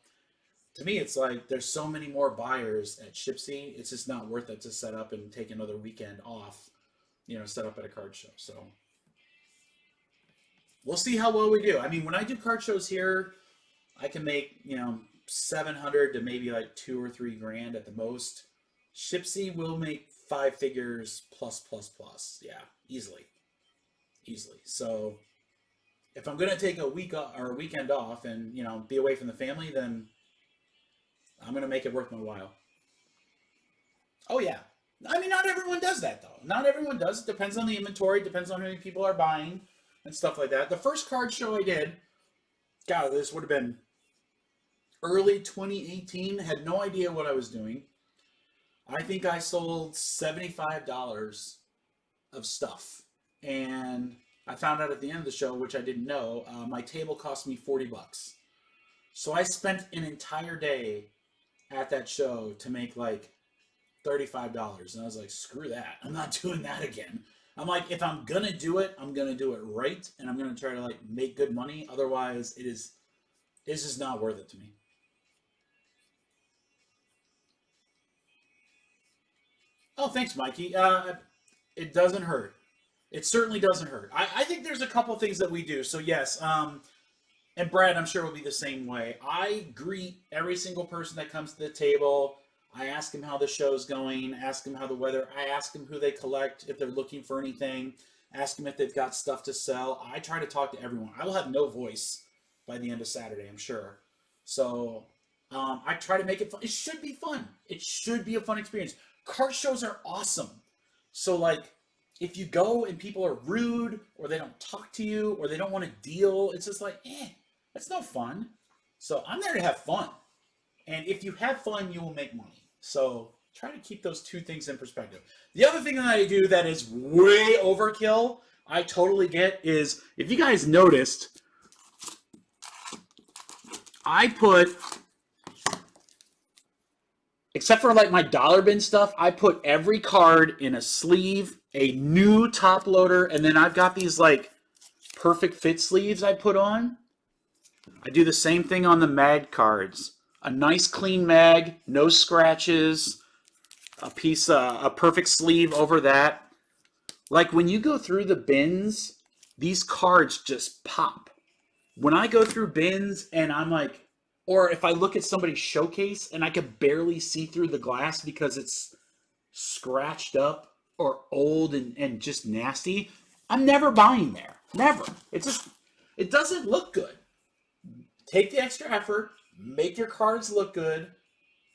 Speaker 1: to me, it's like there's so many more buyers at Shipsy, it's just not worth it to set up and take another weekend off, set up at a card show. So we'll see how well we do. I mean, when I do card shows here, I can make, 700 to maybe like 2 or 3 grand at the most. Shipsy will make 5 figures plus plus plus. Yeah, easily. So if I'm going to take a week or a weekend off and, be away from the family, then I'm going to make it worth my while. Oh, yeah. I mean, not everyone does that, though. Not everyone does. It depends on the inventory. Depends on how many people are buying. and stuff like that. The first card show I did, God, this would have been early 2018. Had no idea what I was doing. I think I sold $75 of stuff, and I found out at the end of the show, which I didn't know, my table cost me $40. So I spent an entire day at that show to make like $35. And I was like, screw that. I'm not doing that again. I'm like, if I'm going to do it, I'm going to do it right. And I'm going to try to like make good money. Otherwise, it's just not worth it to me. Oh, thanks, Mikey. It doesn't hurt. It certainly doesn't hurt. I think there's a couple things that we do. So yes, and Brad, I'm sure will be the same way. I greet every single person that comes to the table. I ask them how the show's going, ask them how the weather, I ask them who they collect, if they're looking for anything, ask them if they've got stuff to sell. I try to talk to everyone. I will have no voice by the end of Saturday, I'm sure. So I try to make it fun. It should be fun. It should be a fun experience. Card shows are awesome. So like, if you go and people are rude, or they don't talk to you, or they don't want to deal, it's just like, that's no fun. So I'm there to have fun. And if you have fun, you will make money. So try to keep those two things in perspective. The other thing that I do that is way overkill, I totally get, is if you guys noticed, I put, except for like my dollar bin stuff, I put every card in a sleeve, a new top loader, and then I've got these like perfect fit sleeves I put on. I do the same thing on the mag cards. A nice clean mag, no scratches, a perfect sleeve over that. Like when you go through the bins, these cards just pop. When I go through bins and I'm like, or if I look at somebody's showcase and I can barely see through the glass because it's scratched up or old and just nasty, I'm never buying there. Never. It doesn't look good. Take the extra effort, make your cards look good,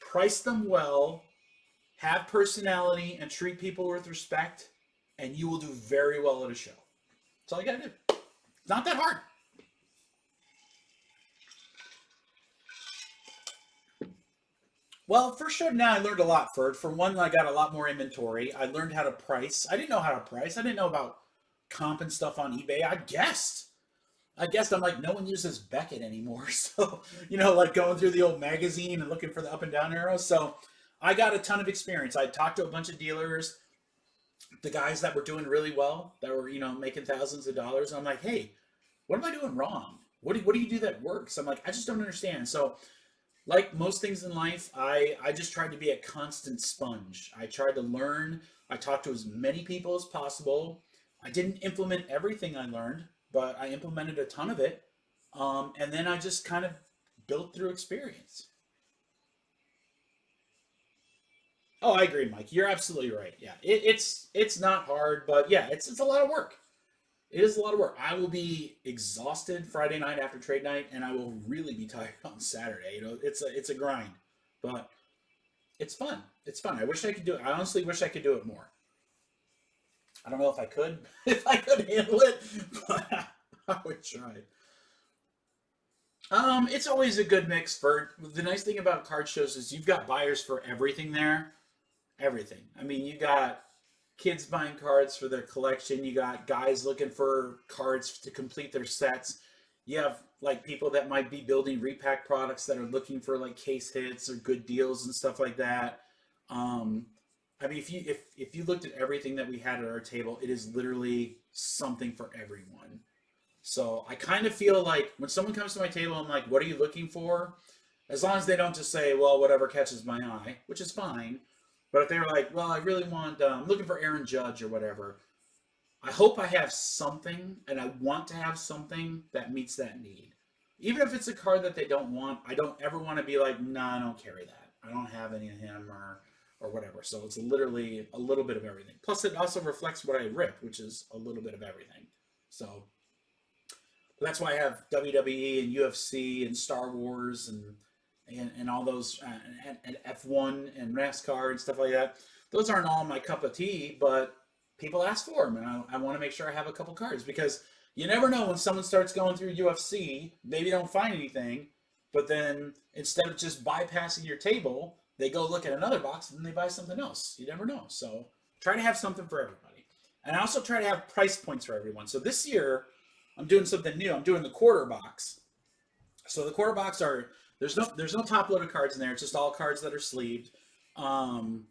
Speaker 1: price them well, have personality, and treat people with respect, and you will do very well at a show. That's all you gotta do. It's not that hard. Well, first show now I learned a lot, Ferd. For one, I got a lot more inventory. I learned how to price. I didn't know how to price. I didn't know about comp and stuff on eBay. I guessed I'm like, no one uses Beckett anymore. So, like going through the old magazine and looking for the up and down arrows. So I got a ton of experience. I talked to a bunch of dealers, the guys that were doing really well, that were, making thousands of dollars. And I'm like, hey, what am I doing wrong? What do you do that works? I'm like, I just don't understand. So like most things in life, I just tried to be a constant sponge. I tried to learn. I talked to as many people as possible. I didn't implement everything I learned, but I implemented a ton of it. And then I just kind of built through experience. Oh, I agree, Mike. You're absolutely right. Yeah, it's not hard, but yeah, it's a lot of work. It is a lot of work. I will be exhausted Friday night after trade night, and I will really be tired on Saturday. It's a grind, but it's fun. It's fun. I wish I could do it. I honestly wish I could do it more. I don't know if I could, if I could handle it, but I would try. It's always a good mix. For the nice thing about card shows is you've got buyers for everything there. Everything. I mean, you got kids buying cards for their collection. You got guys looking for cards to complete their sets. You have like people that might be building repack products that are looking for like case hits or good deals and stuff like that. Um, I mean, if you looked at everything that we had at our table, it is literally something for everyone. So I kind of feel like when someone comes to my table, I'm like, what are you looking for? As long as they don't just say, well, whatever catches my eye, which is fine. But if they're like, well, I really want, I'm looking for Aaron Judge or whatever, I hope I have something, and I want to have something that meets that need. Even if it's a card that they don't want, I don't ever want to be like, nah, I don't carry that. I don't have any of him or whatever. So it's literally a little bit of everything. Plus, it also reflects what I rip, which is a little bit of everything. So that's why I have WWE and UFC and Star Wars and all those and F1 and NASCAR and stuff like that. Those aren't all my cup of tea, but people ask for them, and I want to make sure I have a couple cards because You never know when someone starts going through UFC, maybe don't find anything, but then instead of just bypassing your table, they go look at another box and then they buy something else. You never know. So try to have something for everybody. And I also try to have price points for everyone. So this year, I'm doing something new. I'm doing the quarter box. So the quarter box are there's no top loaded cards in there. It's just all cards that are sleeved. Um,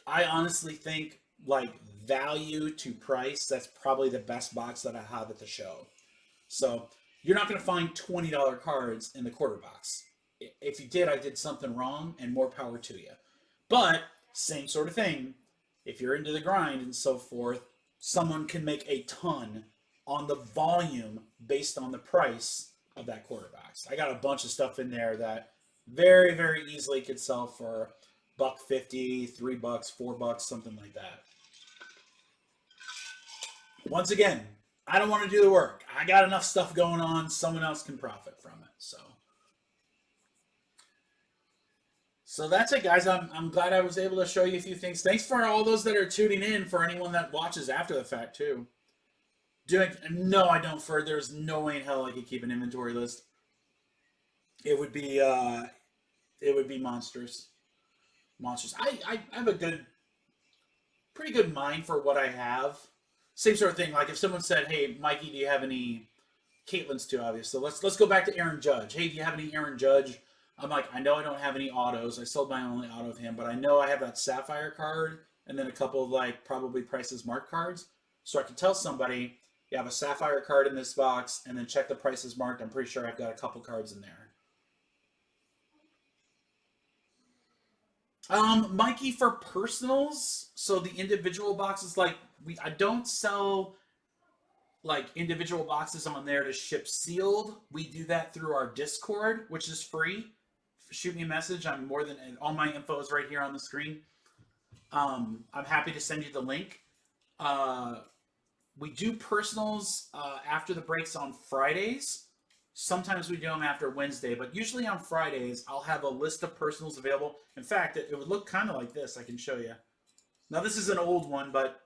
Speaker 1: I honestly think like value to price, that's probably the best box that I have at the show. So you're not going to find $20 cards in the quarter box. If you did, I did something wrong, and more power to you. But same sort of thing. If you're into the grind and so forth, someone can make a ton on the volume based on the price of that quarter box. I got a bunch of stuff in there that very, very easily could sell for $1.50, $3, $4, something like that. Once again, I don't want to do the work. I got enough stuff going on. Someone else can profit from it. So that's it, guys. I'm glad I was able to show you a few things. Thanks for all those that are tuning in. For anyone that watches after the fact too. No, I don't. For there's no way in hell I could keep an inventory list. It would be monstrous. Monsters. I have a pretty good mind for what I have. Same sort of thing. Like if someone said, "Hey, Mikey, do you have any Caitlin's too obvious?" So let's go back to Aaron Judge. Hey, do you have any Aaron Judge? I'm like, I know I don't have any autos. I sold my only auto of him, but I know I have that Sapphire card and then a couple of like probably Prices Marked cards. So I can tell somebody, you have a Sapphire card in this box, and then check the Prices Marked. I'm pretty sure I've got a couple cards in there. Mikey, for personals, so the individual boxes, like I don't sell like individual boxes on there to ship sealed. We do that through our Discord, which is free. Shoot me a message. I'm more than all my info is right here on the screen. I'm happy to send you the link. We do personals after the breaks on Fridays. Sometimes we do them after Wednesday, but usually on Fridays, I'll have a list of personals available. In fact, it would look kind of like this. I can show you. Now, this is an old one, but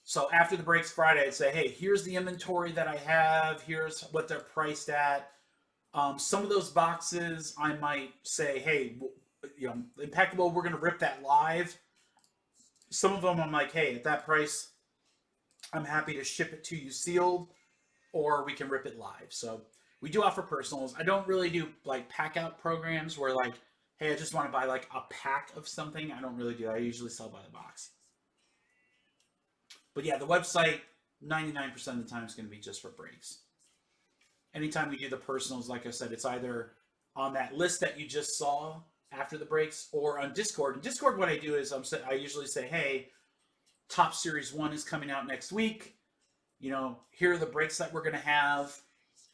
Speaker 1: so after the breaks Friday, I'd say, hey, here's the inventory that I have. Here's what they're priced at. Some of those boxes, I might say, hey, you know, Impeccable, we're going to rip that live. Some of them, I'm like, hey, at that price, I'm happy to ship it to you sealed, or we can rip it live. So we do offer personals. I don't really do like pack out programs where like, hey, I just want to buy like a pack of something. I don't really do that. I usually sell by the box. But yeah, the website 99% of the time is going to be just for breaks. Anytime we do the personals, like I said, it's either on that list that you just saw after the breaks or on Discord. In Discord, what I do is I usually say, hey, Top Series 1 is coming out next week. You know, here are the breaks that we're going to have.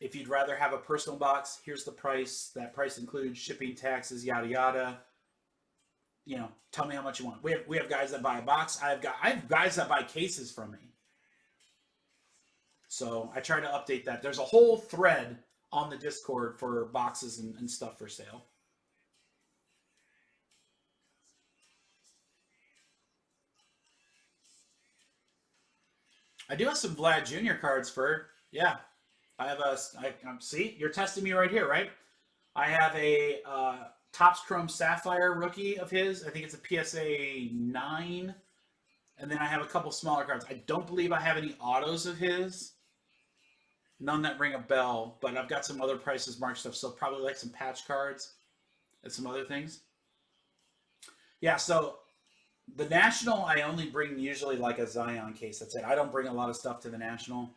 Speaker 1: If you'd rather have a personal box, here's the price. That price includes shipping, taxes, yada, yada. You know, tell me how much you want. We have guys that buy a box. I have guys that buy cases from me. So I try to update that. There's a whole thread on the Discord for boxes and stuff for sale. I do have some Vlad Jr. cards for, yeah. I have see, you're testing me right here, right? I have a Topps Chrome Sapphire rookie of his. I think it's a PSA 9. And then I have a couple smaller cards. I don't believe I have any autos of his. None that ring a bell, but I've got some other Prices Marked stuff, so probably like some patch cards and some other things. Yeah, so the National, I only bring usually like a Zion case. That's it. I don't bring a lot of stuff to the National.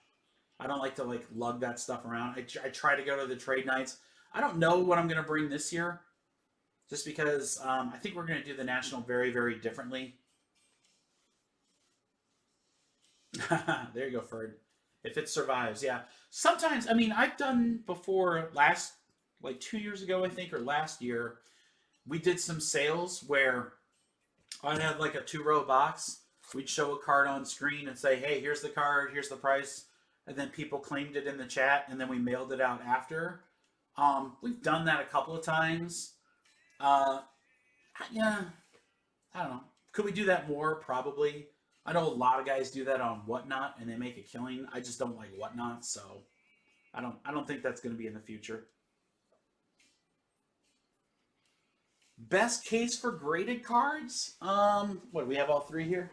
Speaker 1: I don't like to like lug that stuff around. I try to go to the trade nights. I don't know what I'm going to bring this year, just because I think we're going to do the National very, very differently. There you go, Ferd. If it survives, yeah. Sometimes, I mean, I've done before like 2 years ago, I think, or last year, we did some sales where I'd have like a 2-row box. We'd show a card on screen and say, hey, here's the card, here's the price. And then people claimed it in the chat, and then we mailed it out after. We've done that a couple of times. Yeah, I don't know. Could we do that more? Probably. I know a lot of guys do that on Whatnot, and they make a killing. I just don't like Whatnot, so I don't think that's going to be in the future. Best case for graded cards? What do we have all three here?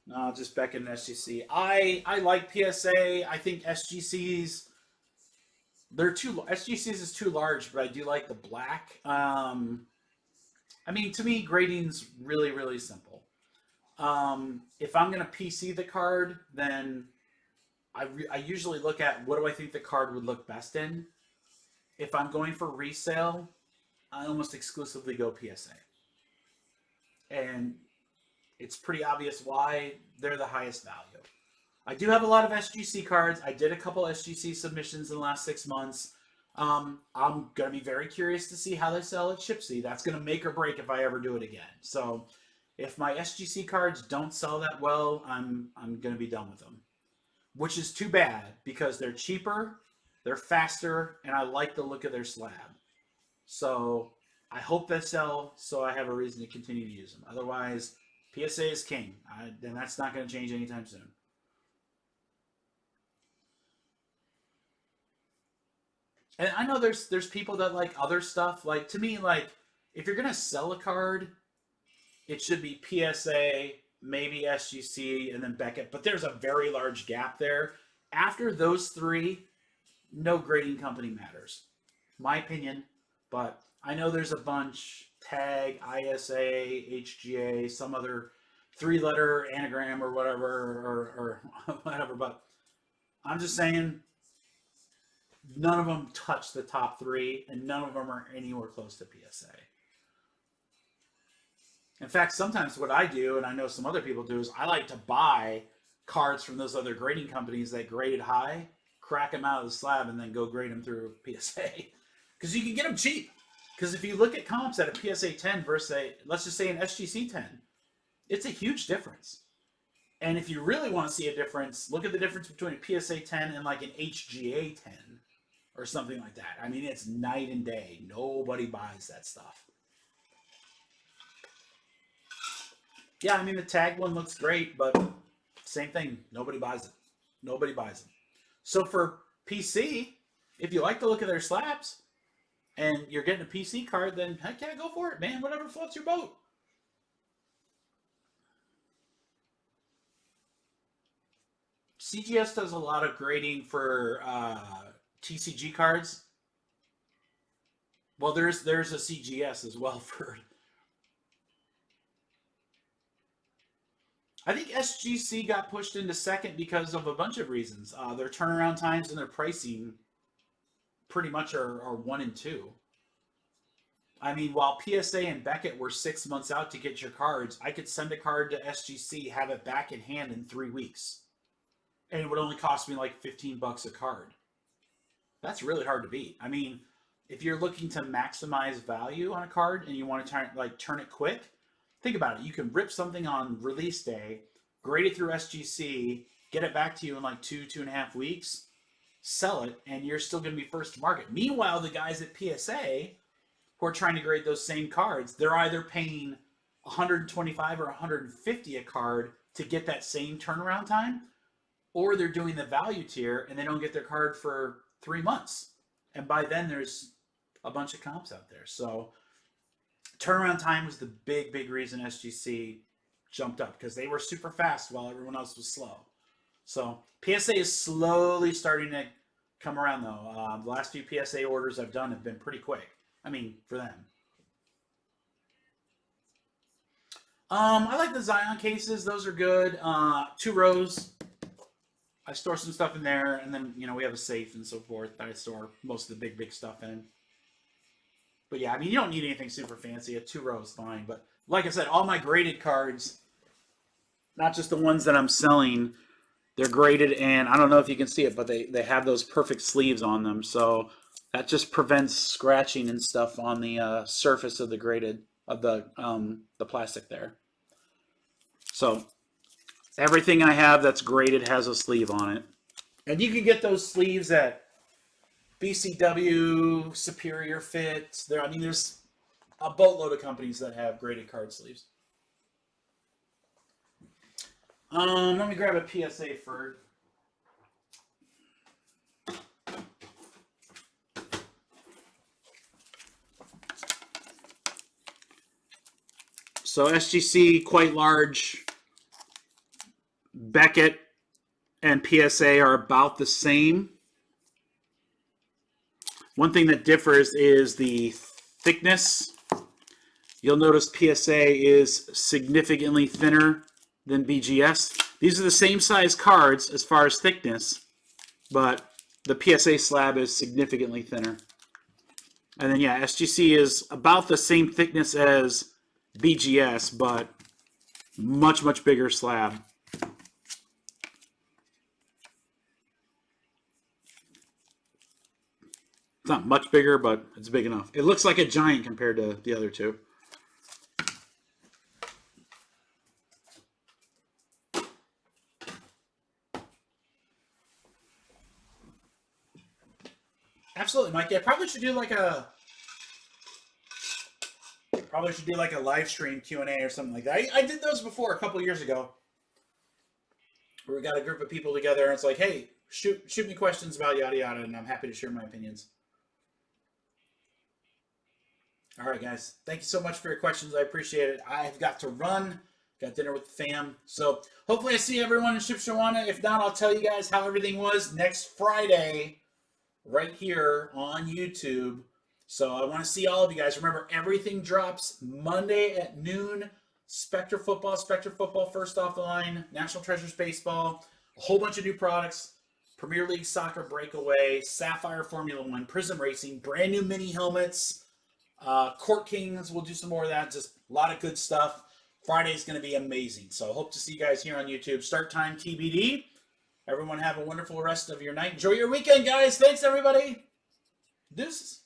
Speaker 1: No, just Beckett and SGC. I like PSA. I think SGCs they're too SGCs is too large, but I do like the black. I mean, to me, grading's really simple. If I'm gonna PC the card, then I usually look at what do I think the card would look best in. If I'm going for resale, I almost exclusively go PSA, and it's pretty obvious why they're the highest value. I do have a lot of SGC cards. I did a couple SGC submissions in the last 6 months. I'm going to be very curious to see how they sell at Shipsy. That's going to make or break if I ever do it again. So if my SGC cards don't sell that well, I'm going to be done with them. Which is too bad because they're cheaper, they're faster, and I like the look of their slab. So I hope they sell so I have a reason to continue to use them. Otherwise, PSA is king, and that's not going to change anytime soon. And I know there's people that like other stuff. Like to me, like if you're gonna sell a card, it should be PSA, maybe SGC, and then Beckett. But there's a very large gap there. After those three, no grading company matters. My opinion, but I know there's a bunch. Tag, ISA, HGA, some other three-letter anagram or whatever, or whatever. But I'm just saying, none of them touch the top three, and none of them are anywhere close to PSA. In fact, sometimes what I do, and I know some other people do, is I like to buy cards from those other grading companies that graded high, crack them out of the slab, and then go grade them through PSA. Because you can get them cheap. Because if you look at comps at a PSA 10 versus let's just say an SGC 10, it's a huge difference. And if you really want to see a difference, look at the difference between a PSA 10 and like an HGA 10 or something like that. I mean, it's night and day. Nobody buys that stuff. Yeah, I mean, the tag one looks great, but same thing. Nobody buys it. Nobody buys them. So for PC, if you like the look of their slabs and you're getting a PC card, then heck yeah, go for it, man. Whatever floats your boat. CGS does a lot of grading for TCG cards. Well, there's a CGS as well for. I think SGC got pushed into second because of a bunch of reasons. Their turnaround times and their pricing pretty much are 1 and 2. I mean, while PSA and Beckett were 6 months out to get your cards, I could send a card to SGC, have it back in hand in 3 weeks. And it would only cost me like $15 a card. That's really hard to beat. I mean, if you're looking to maximize value on a card and you want to turn it quick, think about it. You can rip something on release day, grade it through SGC, get it back to you in like 2.5 weeks, sell it, and you're still going to be first to market. Meanwhile, the guys at PSA who are trying to grade those same cards, they're either paying 125 or 150 a card to get that same turnaround time, or they're doing the value tier and they don't get their card for 3 months. And by then there's a bunch of comps out there. So turnaround time was the big reason SGC jumped up, because they were super fast while everyone else was slow. So PSA is slowly starting to come around though. The last few PSA orders I've done have been pretty quick. I mean, for them. I like the Zion cases. Those are good. 2 rows. I store some stuff in there, and then, we have a safe and so forth that I store most of the big stuff in. But yeah, I mean, you don't need anything super fancy. A 2 row is fine. But like I said, all my graded cards, not just the ones that I'm selling, they're graded, and I don't know if you can see it, but they have those perfect sleeves on them. So that just prevents scratching and stuff on the surface of the graded, of the plastic there. So everything I have that's graded has a sleeve on it. And you can get those sleeves at BCW, Superior Fit. I mean, there's a boatload of companies that have graded card sleeves. Let me grab a PSA first. So SGC, quite large. Beckett and PSA are about the same. One thing that differs is the thickness. You'll notice PSA is significantly thinner than BGS. These are the same size cards as far as thickness, but the PSA slab is significantly thinner. And then, yeah, SGC is about the same thickness as BGS, but much, much bigger slab. It's not much bigger, but it's big enough. It looks like a giant compared to the other two. Absolutely, Mike. Yeah, probably should do like a live stream Q&A or something like that. I did those before a couple years ago, where we got a group of people together and it's like, hey, shoot me questions about yada yada, and I'm happy to share my opinions. All right, guys. Thank you so much for your questions. I appreciate it. I've got to run. Got dinner with the fam. So hopefully I see everyone in Shipshewana. If not, I'll tell you guys how everything was next Friday right here on YouTube. So I want to see all of you guys. Remember, everything drops Monday at noon. Spectre football first off the line. National Treasures baseball. A whole bunch of new products. Premier League Soccer Breakaway. Sapphire Formula One. Prism Racing. Brand new mini helmets. Court Kings. We'll do some more of that. Just a lot of good stuff. Friday's going to be amazing. So hope to see you guys here on YouTube. Start time TBD. Everyone have a wonderful rest of your night. Enjoy your weekend, guys. Thanks, everybody. Deuces.